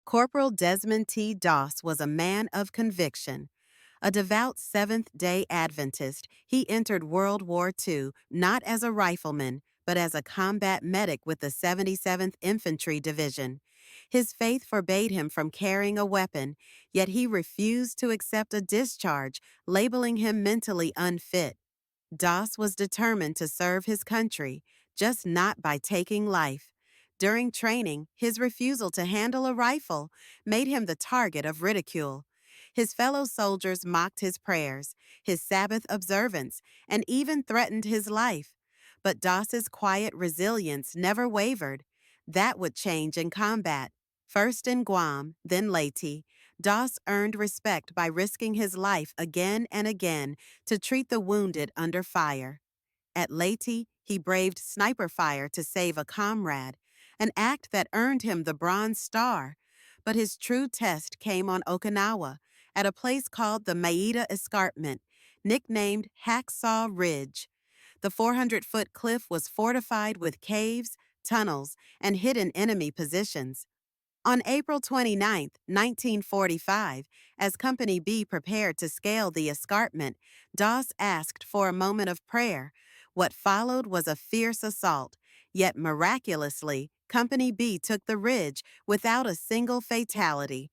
Corporal Desmond T. Doss was a man of conviction. A devout Seventh-Day Adventist, he entered World War II not as a rifleman, but as a combat medic with the 77th Infantry Division. His faith forbade him from carrying a weapon, yet he refused to accept a discharge, labeling him mentally unfit. Doss was determined to serve his country, just not by taking life. During training, his refusal to handle a rifle made him the target of ridicule. His fellow soldiers mocked his prayers, his Sabbath observance, and even threatened his life. But Doss's quiet resilience never wavered. That would change in combat. First in Guam, then Leyte, Doss earned respect by risking his life again and again to treat the wounded under fire. At Leyte, he braved sniper fire to save a comrade, an act that earned him the Bronze Star. But his true test came on Okinawa, at a place called the Maeda Escarpment, nicknamed Hacksaw Ridge. The 400-foot cliff was fortified with caves, tunnels, and hidden enemy positions. On April 29, 1945, as Company B prepared to scale the escarpment, Doss asked for a moment of prayer. What followed was a fierce assault, yet miraculously, Company B took the ridge without a single fatality.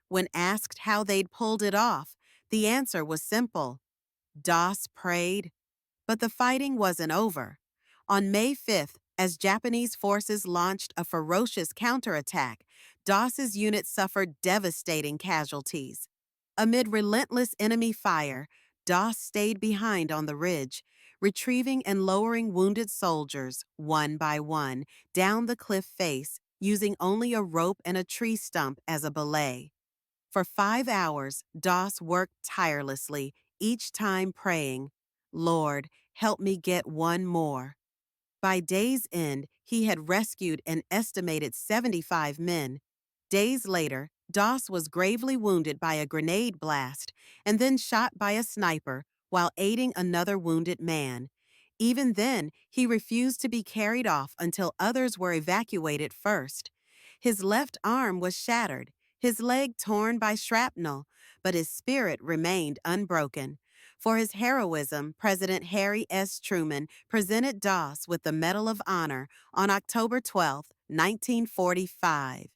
When asked how they'd pulled it off, the answer was simple. Doss prayed. But the fighting wasn't over. On May 5th, as Japanese forces launched a ferocious counterattack, Doss's unit suffered devastating casualties. Amid relentless enemy fire, Doss stayed behind on the ridge, retrieving and lowering wounded soldiers, one by one, down the cliff face, using only a rope and a tree stump as a belay. For 5 hours, Doss worked tirelessly, each time praying, "Lord, help me get one more." By day's end, he had rescued an estimated 75 men. Days later, Doss was gravely wounded by a grenade blast and then shot by a sniper while aiding another wounded man. Even then, he refused to be carried off until others were evacuated first. His left arm was shattered, his leg torn by shrapnel, but his spirit remained unbroken. For his heroism, President Harry S. Truman presented Doss with the Medal of Honor on October 12, 1945.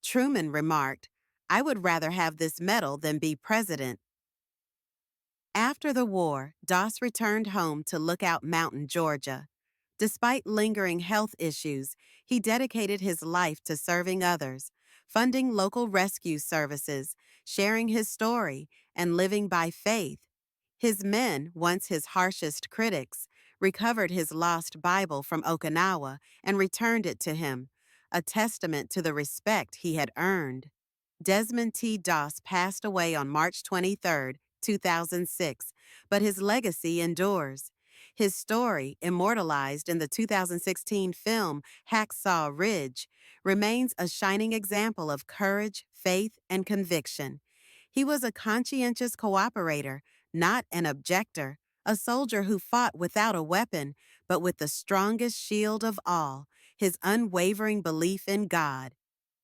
Truman remarked, "I would rather have this medal than be president." After the war, Doss returned home to Lookout Mountain, Georgia. Despite lingering health issues, he dedicated his life to serving others, funding local rescue services, sharing his story, and living by faith. His men, once his harshest critics, recovered his lost Bible from Okinawa and returned it to him, a testament to the respect he had earned. Desmond T. Doss passed away on March 23, 2006, but his legacy endures. His story, immortalized in the 2016 film Hacksaw Ridge, remains a shining example of courage, faith, and conviction. He was a conscientious cooperator, not an objector, a soldier who fought without a weapon, but with the strongest shield of all, his unwavering belief in God.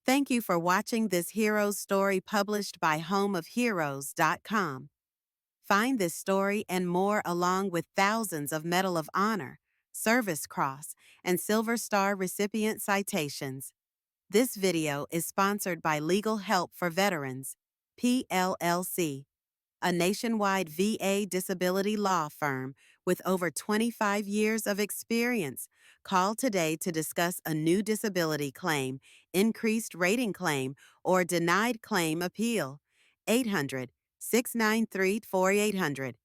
Thank you for watching this hero's story published by homeofheroes.com. Find this story and more along with thousands of Medal of Honor, Service Cross, and Silver Star recipient citations. This video is sponsored by Legal Help for Veterans, PLLC, a nationwide VA disability law firm with over 25 years of experience. Call today to discuss a new disability claim, increased rating claim, or denied claim appeal. 800-693-4800.